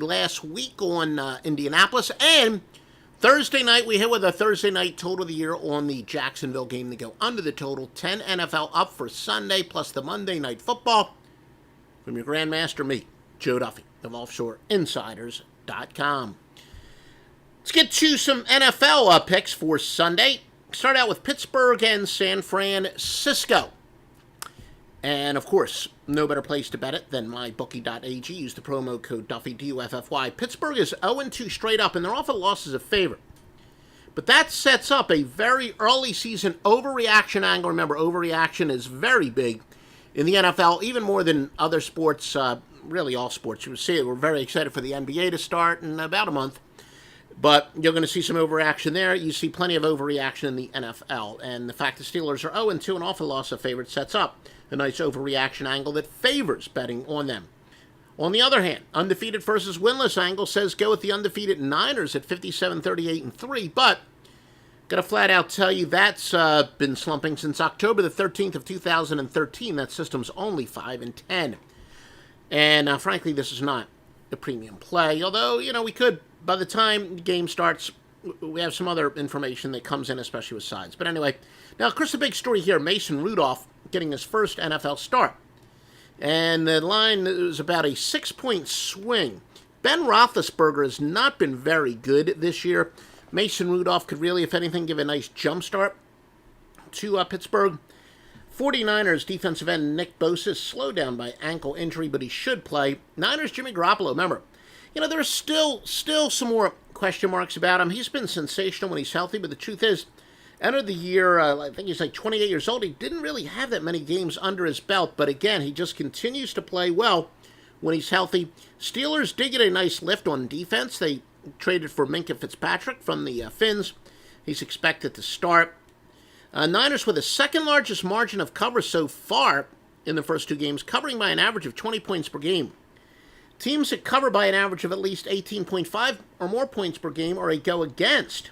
last week on Indianapolis, and Thursday night we hit with a Thursday night total of the year on the Jacksonville game to go under the total. 10 NFL up for Sunday, plus the Monday Night Football from your Grandmaster, me, Joe Duffy of OffshoreInsiders.com. Let's get to some NFL picks for Sunday. Start out with Pittsburgh and San Francisco. And, of course, no better place to bet it than mybookie.ag. Use the promo code Duffy, D-U-F-F-Y. Pittsburgh is 0-2 straight up, and they're off a loss as a favorite. But that sets up a very early season overreaction angle. Remember, overreaction is very big in the NFL, even more than other sports, really all sports. You would see it. We're very excited for the NBA to start in about a month. But you're going to see some overreaction there. You see plenty of overreaction in the NFL. And the fact the Steelers are 0-2 and off a loss of favorite sets up a nice overreaction angle that favors betting on them. On the other hand, undefeated versus winless angle says go with the undefeated Niners at 57-38-3. But got to flat out tell you that's been slumping since October the 13th of 2013. That system's only 5-10. And frankly, this is not a premium play. Although, we could, by the time the game starts, we have some other information that comes in, especially with sides. But anyway, now, of course, the big story here, Mason Rudolph getting his first NFL start. And the line is about a 6-point swing. Ben Roethlisberger has not been very good this year. Mason Rudolph could really, if anything, give a nice jump start to Pittsburgh. 49ers defensive end Nick Bosa is slowed down by ankle injury, but he should play. Niners Jimmy Garoppolo, remember, there's still some more question marks about him. He's been sensational when he's healthy, but the truth is, entered the year, I think he's like 28 years old. He didn't really have that many games under his belt, but again, he just continues to play well when he's healthy. Steelers did get a nice lift on defense. They traded for Minkah Fitzpatrick from the Finns. He's expected to start. Niners with the second largest margin of cover so far in the first two games, covering by an average of 20 points per game. Teams that cover by an average of at least 18.5 or more points per game are a go against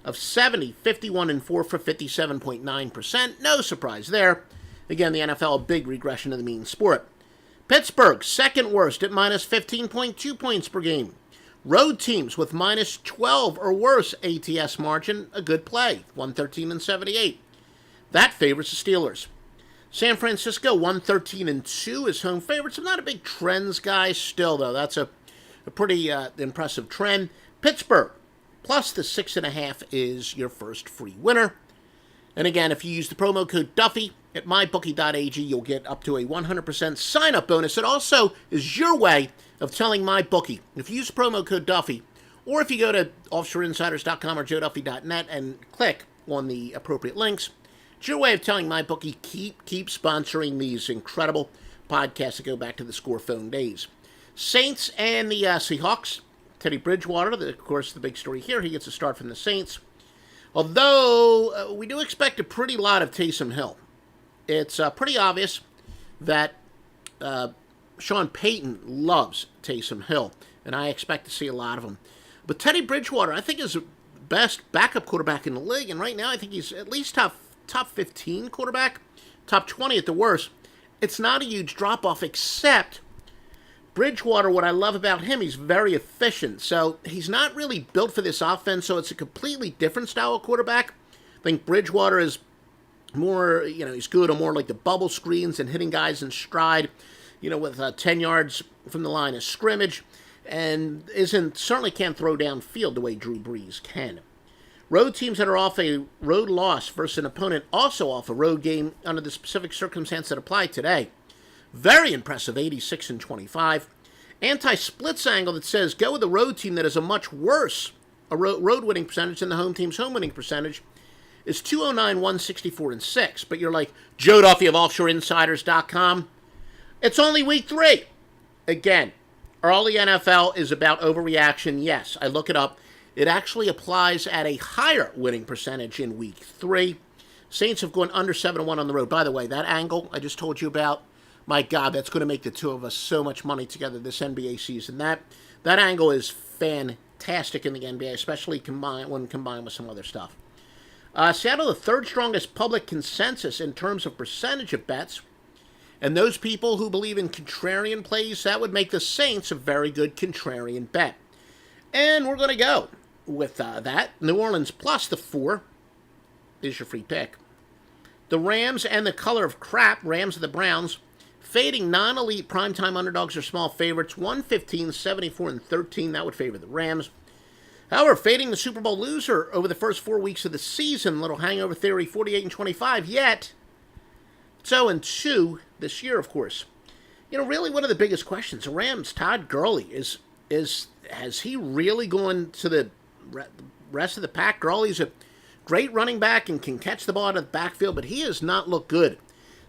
of 70, 51-4 for 57.9%. No surprise there. Again, the NFL, a big regression to the mean sport. Pittsburgh, second worst at minus 15.2 points per game. Road teams with minus 12 or worse ATS margin, a good play, 113-78. That favors the Steelers. San Francisco, 113-2 is home favorites. I'm not a big trends guy still, though. That's a pretty impressive trend. Pittsburgh, plus the 6.5 is your first free winner. And again, if you use the promo code Duffy at mybookie.ag, you'll get up to a 100% sign-up bonus. It also is your way of telling MyBookie, if you use the promo code Duffy, or if you go to OffshoreInsiders.com or JoeDuffy.net and click on the appropriate links, it's your way of telling MyBookie, keep sponsoring these incredible podcasts that go back to the score phone days. Saints and the Seahawks. Teddy Bridgewater, of course, the big story here. He gets a start from the Saints. Although, we do expect a pretty lot of Taysom Hill. It's pretty obvious that Sean Payton loves Taysom Hill, and I expect to see a lot of him. But Teddy Bridgewater, I think, is the best backup quarterback in the league, and right now I think he's at least top 15 quarterback, top 20 at the worst. It's not a huge drop-off, except Bridgewater, what I love about him, he's very efficient. So he's not really built for this offense, so it's a completely different style of quarterback. I think Bridgewater is more, he's good on more like the bubble screens and hitting guys in stride, with 10 yards from the line of scrimmage, and certainly can't throw downfield the way Drew Brees can. Road teams that are off a road loss versus an opponent also off a road game under the specific circumstance that apply today. Very impressive, 86-25. Anti-splits angle that says go with the road team that is a much worse road winning percentage than the home team's home winning percentage is 209, 164-6. But you're like, Joe Duffy of OffshoreInsiders.com. It's only week 3. Again, early NFL is about overreaction. Yes, I look it up. It actually applies at a higher winning percentage in week 3. Saints have gone under 7-1 on the road. By the way, that angle I just told you about, my God, that's going to make the two of us so much money together this NBA season. That angle is fantastic in the NBA, especially when combined with some other stuff. Seattle, the third strongest public consensus in terms of percentage of bets. And those people who believe in contrarian plays, that would make the Saints a very good contrarian bet. And we're going to go with that. New Orleans plus the 4 is your free pick. The Rams and the color of crap, Rams of the Browns, fading non-elite primetime underdogs or small favorites, 115, 74, and 13. That would favor the Rams. However, fading the Super Bowl loser over the first 4 weeks of the season, little hangover theory, 48 and 25, yet 0-2 this year, of course. You know, really one of the biggest questions, the Rams, Todd Gurley, has he really gone to the rest of the pack? Gurley's a great running back and can catch the ball out of the backfield, but he has not looked good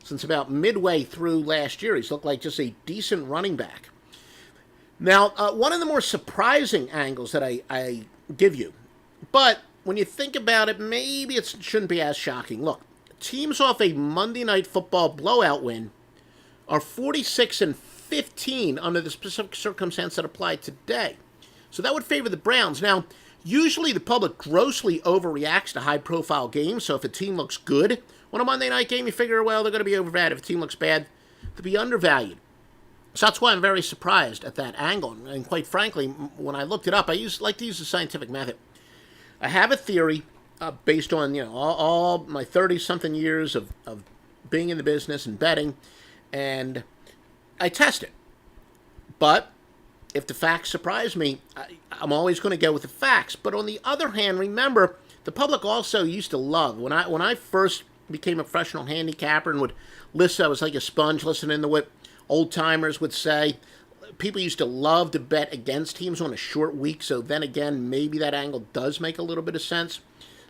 since about midway through last year. He's looked like just a decent running back. Now, one of the more surprising angles that I give you, but when you think about it, maybe it shouldn't be as shocking. Look, teams off a Monday Night Football blowout win are 46 and 15 under the specific circumstance that applied today. So that would favor the Browns. Now, usually the public grossly overreacts to high-profile games, so if a team looks good on a Monday night game, you figure, well, they're going to be overvalued. If a team looks bad, they'll be undervalued. So that's why I'm very surprised at that angle. And quite frankly, when I looked it up, I like to use the scientific method. I have a theory based on all my 30-something years of being in the business and betting, and I test it. But if the facts surprise me, I'm always going to go with the facts. But on the other hand, remember, the public also used to love, when I first became a professional handicapper and would listen, I was like a sponge listening to what old-timers would say. People used to love to bet against teams on a short week, so then again, maybe that angle does make a little bit of sense.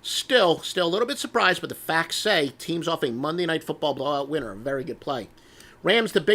Still a little bit surprised, but the facts say teams off a Monday Night Football blowout win are a very good play. Rams, the biggest